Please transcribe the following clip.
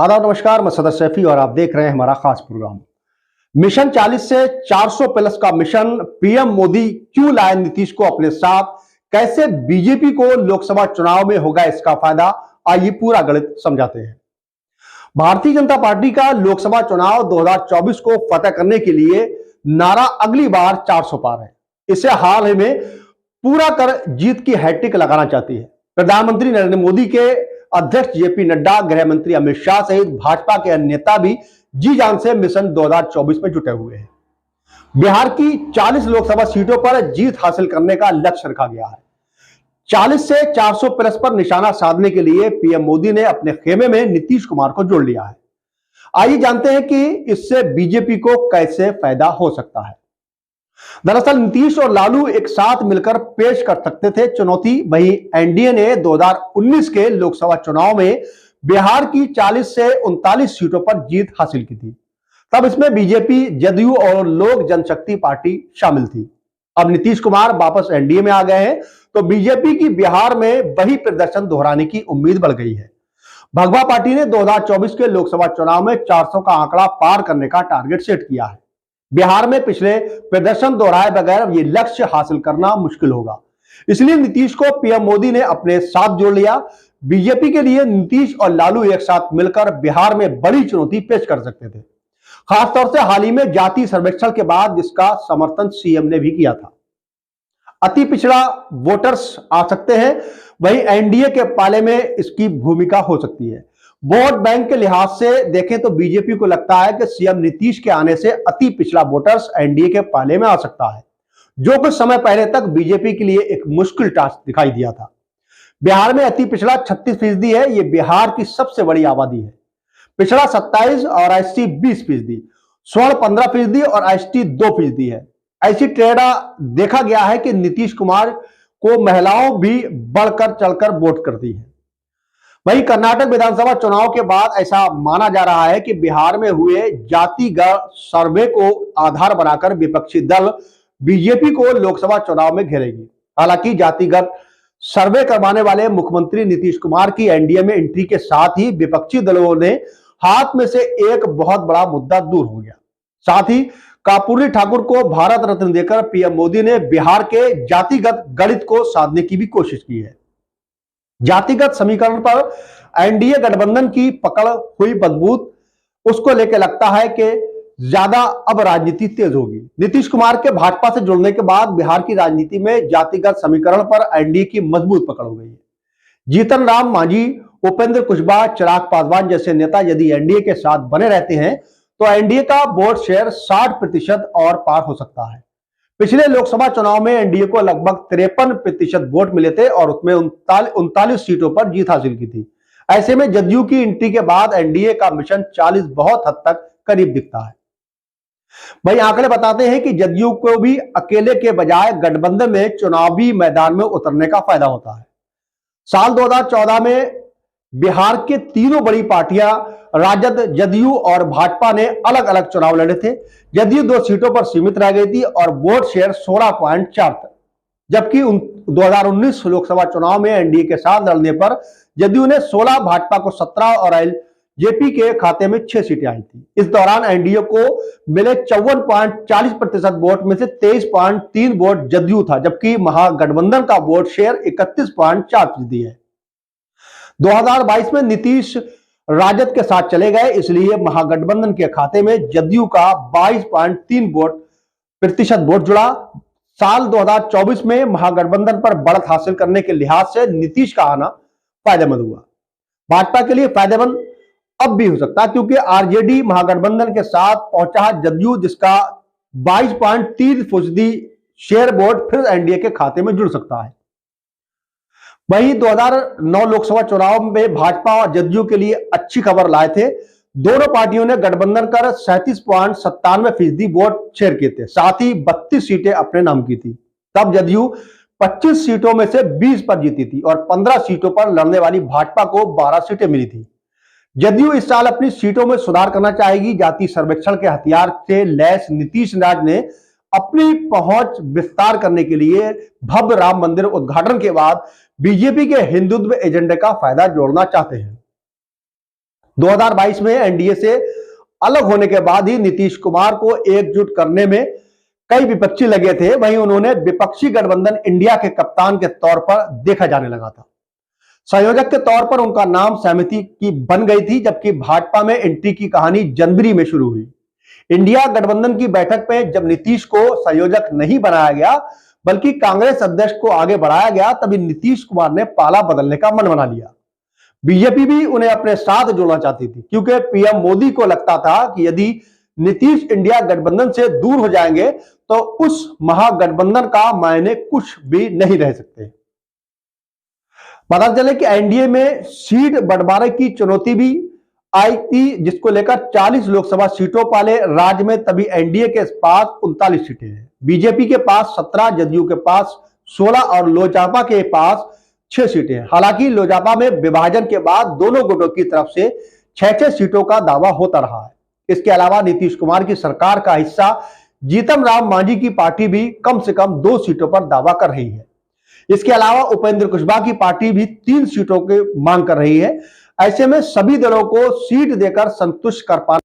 आदाब नमस्कार, मैं सदर सैफी और आप देख रहे हैं हमारा खास प्रोग्राम। मिशन 40 से 400 प्लस का मिशन पीएम मोदी क्यों लाए नीतीश को अपने साथ, कैसे बीजेपी को लोकसभा चुनाव में होगा इसका फायदा, आइए पूरा गणित समझाते हैं। भारतीय जनता पार्टी का लोकसभा चुनाव 2024 को फतेह करने के लिए नारा अगली बार 400 पार है। इसे हाल ही में पूरा कर जीत की हैट्रिक लगाना चाहती है। प्रधानमंत्री नरेंद्र मोदी के अध्यक्ष जेपी नड्डा, गृह मंत्री अमित शाह सहित भाजपा के अन्य नेता भी जी जान से मिशन 2024 में जुटे हुए हैं। बिहार की 40 लोकसभा सीटों पर जीत हासिल करने का लक्ष्य रखा गया है। 40 से 400 प्लस पर निशाना साधने के लिए पीएम मोदी ने अपने खेमे में नीतीश कुमार को जोड़ लिया है। आइए जानते हैं कि इससे बीजेपी को कैसे फायदा हो सकता है। दरअसल नीतीश और लालू एक साथ मिलकर पेश कर सकते थे चुनौती। वहीं एनडीए ने 2019 के लोकसभा चुनाव में बिहार की 40 से 39 सीटों पर जीत हासिल की थी। तब इसमें बीजेपी, जदयू और लोक जनशक्ति पार्टी शामिल थी। अब नीतीश कुमार वापस एनडीए में आ गए हैं तो बीजेपी की बिहार में वही प्रदर्शन दोहराने की उम्मीद बढ़ गई है। भगवा पार्टी ने 2024 के लोकसभा चुनाव में 400 का आंकड़ा पार करने का टारगेट सेट किया है। बिहार में पिछले प्रदर्शन दोहराए बगैर ये लक्ष्य हासिल करना मुश्किल होगा, इसलिए नीतीश को पीएम मोदी ने अपने साथ जोड़ लिया। बीजेपी के लिए नीतीश और लालू एक साथ मिलकर बिहार में बड़ी चुनौती पेश कर सकते थे, खासतौर से हाल ही में जाति सर्वेक्षण के बाद जिसका समर्थन सीएम ने भी किया था। अति पिछड़ा वोटर्स आ सकते हैं, वहीं एनडीए के पाले में इसकी भूमिका हो सकती है। वोट बैंक के लिहाज से देखें तो बीजेपी को लगता है कि सीएम नीतीश के आने से अति पिछड़ा वोटर्स एनडीए के पाले में आ सकता है, जो कुछ समय पहले तक बीजेपी के लिए एक मुश्किल टास्क दिखाई दिया था। बिहार में अति पिछड़ा 36% है। यह बिहार की सबसे बड़ी आबादी है। पिछड़ा 27 और एसटी 20%, स्वर्ण 15% और एसटी 2% है। ऐसी ट्रेडा देखा गया है कि नीतीश कुमार को महिलाओं भी बढ़कर चढ़कर वोट करती है। वहीं कर्नाटक विधानसभा चुनाव के बाद ऐसा माना जा रहा है कि बिहार में हुए जातिगत सर्वे को आधार बनाकर विपक्षी दल बीजेपी को लोकसभा चुनाव में घेरेगी। हालांकि जातिगत सर्वे करवाने वाले मुख्यमंत्री नीतीश कुमार की एनडीए में एंट्री के साथ ही विपक्षी दलों ने हाथ में से एक बहुत बड़ा मुद्दा दूर हो गया। साथ ही कर्पूरी ठाकुर को भारत रत्न देकर पीएम मोदी ने बिहार के जातिगत गणित को साधने की भी कोशिश की है। जातिगत समीकरण पर एनडीए गठबंधन की पकड़ हुई मजबूत, उसको लेकर लगता है कि ज्यादा अब राजनीति तेज होगी। नीतीश कुमार के भाजपा से जुड़ने के बाद बिहार की राजनीति में जातिगत समीकरण पर एनडीए की मजबूत पकड़ हो गई है। जीतन राम मांझी, उपेंद्र कुशवाहा, चिराग पासवान जैसे नेता यदि एनडीए के साथ बने रहते हैं तो एनडीए का वोट शेयर 60% और पार हो सकता है। पिछले लोकसभा चुनाव में एनडीए को लगभग 53% वोट मिले थे और उसमें 39 सीटों पर जीत हासिल की थी। ऐसे में जदयू की एंट्री के बाद एनडीए का मिशन 40 बहुत हद तक करीब दिखता है। वही आंकड़े बताते हैं कि जदयू को भी अकेले के बजाय गठबंधन में चुनावी मैदान में उतरने का फायदा होता है। साल 2014 में बिहार के तीनों बड़ी पार्टियां राजद, जदयू और भाजपा ने अलग अलग चुनाव लड़े थे। जदयू 2 सीटों पर सीमित रह गई थी और वोट शेयर 16.4 था, जबकि 2019 लोकसभा चुनाव में एनडीए के साथ लड़ने पर जदयू ने 16, भाजपा को 17 और एलजेपी के खाते में 6 सीटें आई थी। इस दौरान एनडीए को मिले 54.40% वोट में से 23.3 वोट जदयू था, जबकि महागठबंधन का वोट शेयर 31.4% है। 2022 में नीतीश राजद के साथ चले गए, इसलिए महागठबंधन के खाते में जदयू का 22.3% वोट जुड़ा। साल 2024 में महागठबंधन पर बढ़त हासिल करने के लिहाज से नीतीश का आना फायदेमंद हुआ। भाजपा के लिए फायदेमंद अब भी हो सकता है, क्योंकि आरजेडी महागठबंधन के साथ पहुंचा है। जदयू, जिसका 22.3% शेयर वोट फिर एनडीए के खाते में जुड़ सकता है। वहीं 2009 लोकसभा चुनाव में भाजपा और जदयू के लिए अच्छी खबर लाए थे। दोनों पार्टियों ने गठबंधन कर 37.97% वोट शेयर किए थे, साथ ही 32 सीटें अपने नाम की थी। तब जदयू 25 सीटों में से 20 पर जीती थी और 15 सीटों पर लड़ने वाली भाजपा को 12 सीटें मिली थी। जदयू इस साल अपनी सीटों में सुधार करना चाहेगी। जाति सर्वेक्षण के हथियार से लैस नीतीश राज ने अपनी पहुंच विस्तार करने के लिए भव्य राम मंदिर उद्घाटन के बाद बीजेपी के हिंदुत्व एजेंडे का फायदा जोड़ना चाहते हैं। 2022 में एनडीए से अलग होने के बाद ही नीतीश कुमार को एकजुट करने में कई विपक्षी लगे थे, वहीं उन्होंने विपक्षी गठबंधन इंडिया के कप्तान के तौर पर देखा जाने लगा था। संयोजक के तौर पर उनका नाम सहमति की बन गई थी, जबकि भाजपा में एंट्री की कहानी जनवरी में शुरू हुई। इंडिया गठबंधन की बैठक में जब नीतीश को संयोजक नहीं बनाया गया बल्कि कांग्रेस अध्यक्ष को आगे बढ़ाया गया, तभी नीतीश कुमार ने पाला बदलने का मन बना लिया। बीजेपी भी उन्हें अपने साथ जोड़ना चाहती थी, क्योंकि पीएम मोदी को लगता था कि यदि नीतीश इंडिया गठबंधन से दूर हो जाएंगे तो उस महागठबंधन का मायने कुछ भी नहीं रह सकते। पता चले कि एनडीए में सीट बंटवारे की चुनौती भी आई थी, जिसको लेकर 40 लोकसभा सीटों वाले राज्य में तभी एनडीए के पास 39 सीटें हैं। बीजेपी के पास 17, जदयू के पास 16 और लोजपा के पास 6 सीटें हैं। हालांकि लोजपा में विभाजन के बाद दोनों गुटों की तरफ से 6-6 सीटों का दावा होता रहा है। इसके अलावा नीतीश कुमार की सरकार का हिस्सा जीतन राम मांझी की पार्टी भी कम से कम 2 सीटों पर दावा कर रही है। इसके अलावा उपेंद्र कुशवाहा की पार्टी भी 3 सीटों की मांग कर रही है। ऐसे में सभी दलों को सीट देकर संतुष्ट कर पाना